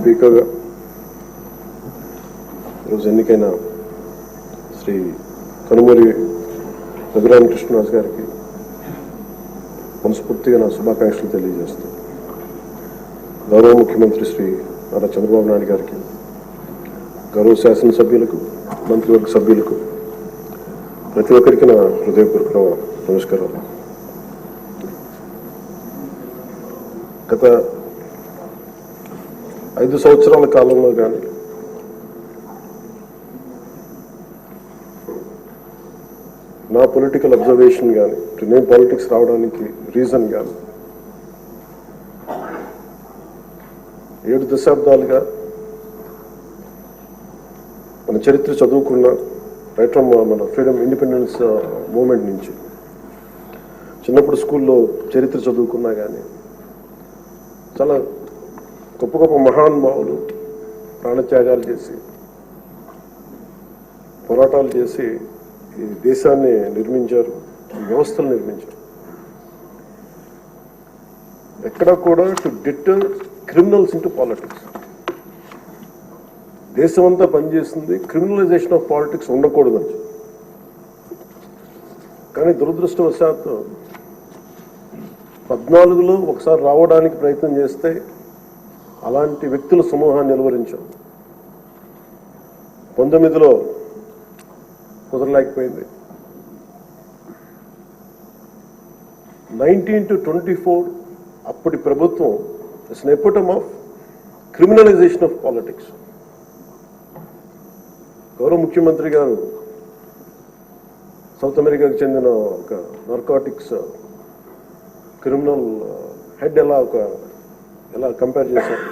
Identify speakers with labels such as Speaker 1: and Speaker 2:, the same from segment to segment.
Speaker 1: స్పీకర్గా ఈరోజు ఎన్నికైన శ్రీ కనుమూరి రఘురామకృష్ణరాజు గారికి మనస్ఫూర్తిగా నా శుభాకాంక్షలు తెలియజేస్తాను. గౌరవ ముఖ్యమంత్రి శ్రీ నారా చంద్రబాబు నాయుడు గారికి, గౌరవ శాసనసభ్యులకు, మంత్రివర్గ సభ్యులకు, ప్రతి ఒక్కరికి నా హృదయపూర్వక నమస్కారాలు. గత 5 సంవత్సరాల కాలంలో కానీ నా పొలిటికల్ అబ్జర్వేషన్ కానీ, నేను పాలిటిక్స్ రావడానికి రీజన్ కానీ 7 దశాబ్దాలుగా మన చరిత్ర చదువుకున్న రైట్ ఫ్రమ్ మన ఫ్రీడమ్ ఇండిపెండెన్స్ మూమెంట్ నుంచి చిన్నప్పుడు స్కూల్లో చరిత్ర చదువుకున్నా కానీ చాలా గొప్ప గొప్ప మహానుభావులు ప్రాణత్యాగాలు చేసి పోరాటాలు చేసి ఈ దేశాన్ని నిర్మించారు, ఈ వ్యవస్థలు నిర్మించారు. ఎక్కడా కూడా to deter criminals into politics. దేశం అంతా పనిచేస్తుంది క్రిమినలైజేషన్ ఆఫ్ పాలిటిక్స్ ఉండకూడదని. కానీ దురదృష్టవశాత్తు 14లో ఒకసారి రావడానికి ప్రయత్నం చేస్తే అలాంటి వ్యక్తుల సమూహాన్ని నిలువరించాం. 19లో కుదరలేకపోయింది. 19 to 24 అప్పటి ప్రభుత్వం it's an ఎపిటమ్ of criminalization of politics. గౌరవ ముఖ్యమంత్రి గారు సౌత్ అమెరికాకు చెందిన ఒక నార్కాటిక్స్ క్రిమినల్ హెడ్ ఎలా కంపేర్ చేశారు.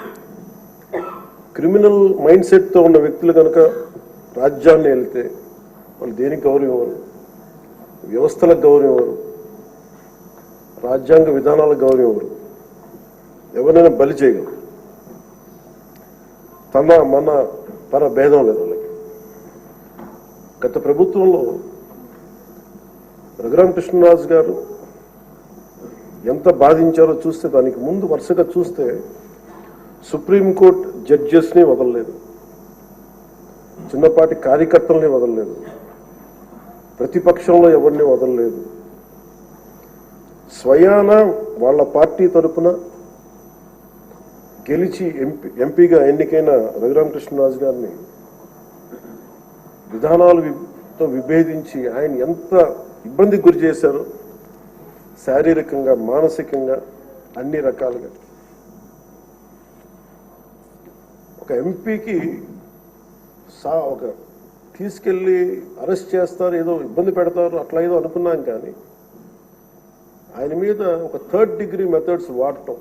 Speaker 1: క్రిమినల్ మైండ్ సెట్తో ఉన్న వ్యక్తులు కనుక రాజ్యాన్ని వెళ్తే వాళ్ళు దేనికి గౌరవం ఇవ్వరు, వ్యవస్థలకు గౌరవం ఇవ్వరు, రాజ్యాంగ విధానాలకు గౌరవం ఇవ్వరు, ఎవరైనా బలి చేయగలరు. మన భేదం లేదు వాళ్ళకి. గత ప్రభుత్వంలో రఘురామకృష్ణరాజు గారు ఎంత బాధించారో చూస్తే, దానికి ముందు వరుసగా చూస్తే సుప్రీంకోర్టు జడ్జెస్ని వదలలేదు, చిన్నపాటి కార్యకర్తల్ని వదలలేదు, ప్రతిపక్షంలో ఎవరిని వదలలేదు. స్వయాన వాళ్ళ పార్టీ తరఫున గెలిచి ఎంపీగా ఎన్నికైన రఘురామకృష్ణరాజు గారిని విధానాలతో విభేదించి ఆయన ఎంత ఇబ్బందికి గురి చేశారో, శారీరకంగా, మానసికంగా, అన్ని రకాలుగా. ఒక ఎంపీకి ఒక తీసుకెళ్ళి అరెస్ట్ చేస్తారు, ఏదో ఇబ్బంది పెడతారు, అట్లా ఏదో అనుకున్నాం. కానీ ఆయన మీద ఒక 3rd degree మెథడ్స్ వాడటం,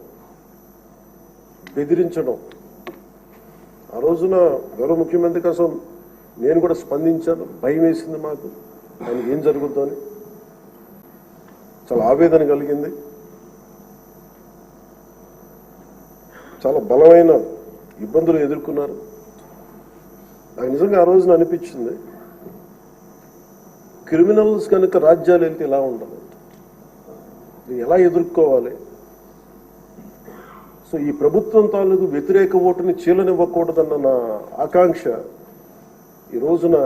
Speaker 1: బెదిరించడం. ఆ రోజున గౌరవ ముఖ్యమంత్రి కోసం నేను కూడా స్పందించాను. భయం వేసింది మాకు, ఆయనకి ఏం జరుగుతుందో అని. చాలా ఆవేదన కలిగింది. చాలా బలమైన ఇబ్బందులు ఎదుర్కొన్నారు. నాకు నిజంగా ఆ రోజున అనిపించింది, క్రిమినల్స్ కనుక రాజ్యాలు వెళ్తే ఎలా ఉండాలి, ఎలా ఎదుర్కోవాలి. సో ఈ ప్రభుత్వం తాలూకు వ్యతిరేక ఓటుని చీలనివ్వకూడదన్న నా ఆకాంక్ష ఈ రోజున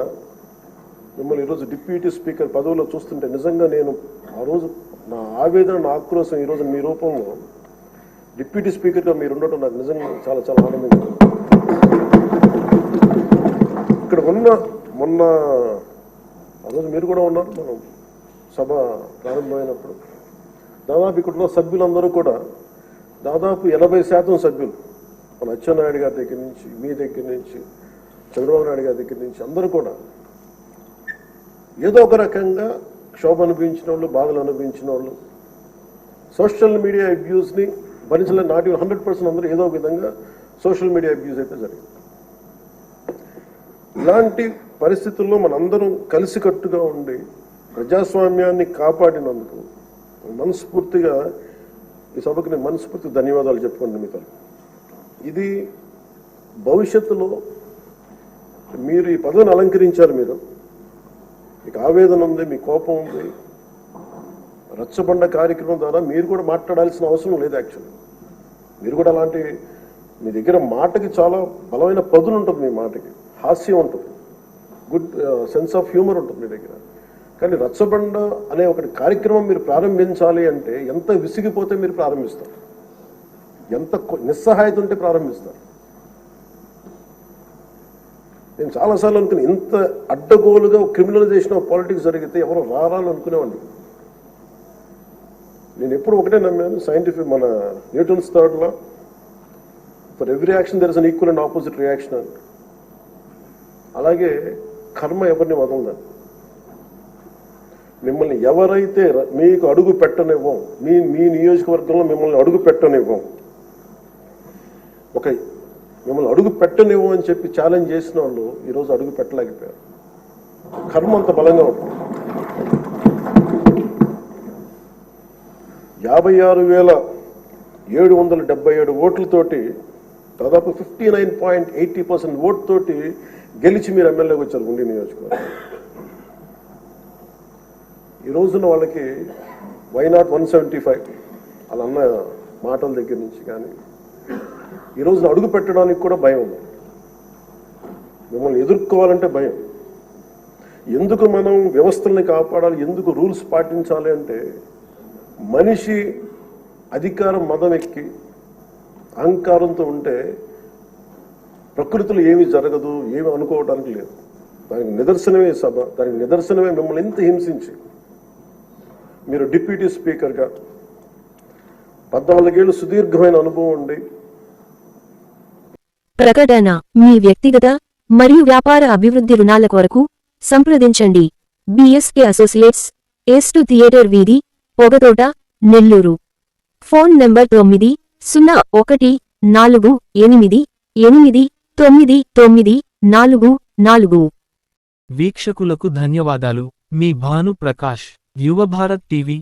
Speaker 1: మిమ్మల్ని ఈరోజు డిప్యూటీ స్పీకర్ పదవిలో చూస్తుంటే నిజంగా నేను ఆ రోజు నా ఆవేదన, నా ఆక్రోశం ఈరోజు మీ రూపంలో డిప్యూటీ స్పీకర్గా మీరు ఉండటం నాకు నిజంగా చాలా చాలా ఆనందంగా. ఇక్కడ మొన్న ఆ రోజు మీరు కూడా ఉన్నారు, మనం సభ ప్రారంభమైనప్పుడు దాదాపు ఇక్కడున్న సభ్యులందరూ కూడా దాదాపు 80% సభ్యులు, మన అచ్చెన్నాయుడు గారి దగ్గర నుంచి, మీ దగ్గర నుంచి, చంద్రబాబు నాయుడు గారి దగ్గర నుంచి అందరూ కూడా ఏదో ఒక రకంగా క్షోభ అనుభవించిన వాళ్ళు, బాధలు అనుభవించిన వాళ్ళు, సోషల్ మీడియా అబ్యూస్ని భరించలేని, నాట్ 100% అందరూ ఏదో ఒక విధంగా సోషల్ మీడియా అబ్యూస్ అయితే జరిగింది. ఇలాంటి పరిస్థితుల్లో మనందరం కలిసికట్టుగా ఉండి ప్రజాస్వామ్యాన్ని కాపాడినందుకు మనస్ఫూర్తిగా ఈ సభకు నేను మనస్ఫూర్తిగా ధన్యవాదాలు చెప్పుకోండి మీతో. ఇది భవిష్యత్తులో మీరు ఈ పదవిని అలంకరించారు, మీకు ఆవేదన ఉంది, మీ కోపం ఉంది, రచ్చబండ కార్యక్రమం ద్వారా మీరు కూడా మాట్లాడాల్సిన అవసరం లేదు. యాక్చువల్లీ మీరు కూడా అలాంటి మీ దగ్గర మాటకి చాలా బలమైన పదులు ఉంటుంది, మీ మాటకి హాస్యం ఉంటుంది, గుడ్ సెన్స్ ఆఫ్ హ్యూమర్ ఉంటుంది మీ దగ్గర. కానీ రచ్చబండ అనే ఒకటి కార్యక్రమం మీరు ప్రారంభించాలి అంటే ఎంత విసిగిపోతే మీరు ప్రారంభిస్తారు, ఎంత నిస్సహాయత ఉంటే ప్రారంభిస్తారు. నేను చాలాసార్లు అనుకుని ఇంత అడ్డగోలుగా క్రిమినలైజేషన్ ఆఫ్ పాలిటిక్స్ జరిగితే ఎవరు రారాని అనుకునేవాడిని. నేను ఎప్పుడు ఒకటే నమ్మాను, సైంటిఫిక్ మన Newton's third law, for every action there is an equal and opposite reaction అని. అలాగే కర్మ ఎవరిని వదలదని. మిమ్మల్ని ఎవరైతే మీకు అడుగు పెట్టనివ్వం, మీ నియోజకవర్గంలో మిమ్మల్ని అడుగు పెట్టనివ్వం, మిమ్మల్ని అడుగు పెట్టనివ్వం అని చెప్పి ఛాలెంజ్ చేసిన వాళ్ళు ఈరోజు అడుగు పెట్టలేకపోయారు. కర్మ అంత బలంగా ఉంటుంది. 56,777 ఓట్లతోటి దాదాపు 59.80% ఓటుతోటి గెలిచి మీరు ఎమ్మెల్యేకి వచ్చారు ఉండి నియోజకవర్గం. ఈ రోజున వాళ్ళకి వైనాట్ 175 అలా అన్న మాటల దగ్గర నుంచి కానీ ఈ రోజున అడుగు పెట్టడానికి కూడా భయం ఉంది. మిమ్మల్ని ఎదుర్కోవాలంటే భయం. ఎందుకు మనం వ్యవస్థల్ని కాపాడాలి, ఎందుకు రూల్స్ పాటించాలి అంటే మనిషి అధికారం మదం ఎక్కి అహంకారంతో ఉంటే ప్రకృతిలో ఏమీ జరగదు, ఏమి అనుకోవడానికి లేదు. దానికి నిదర్శనమే సభ, దానికి నిదర్శనమే మిమ్మల్ని ఎంత హింసించి మీరు డిప్యూటీ స్పీకర్గా 14 ఏళ్ళు సుదీర్ఘమైన అనుభవం ఉండి.
Speaker 2: ప్రకటన: మీ వ్యక్తిగత మరియు వ్యాపార అభివృద్ధి రుణాల కొరకు సంప్రదించండి. బిఎస్కే అసోసియేట్స్, ఏస్టు థియేటర్ వీధి, పొగతోట, నెల్లూరు. Phone number 9014889944.
Speaker 3: వీక్షకులకు ధన్యవాదాలు. మీ భాను ప్రకాష్, యువభారత్ టీవీ.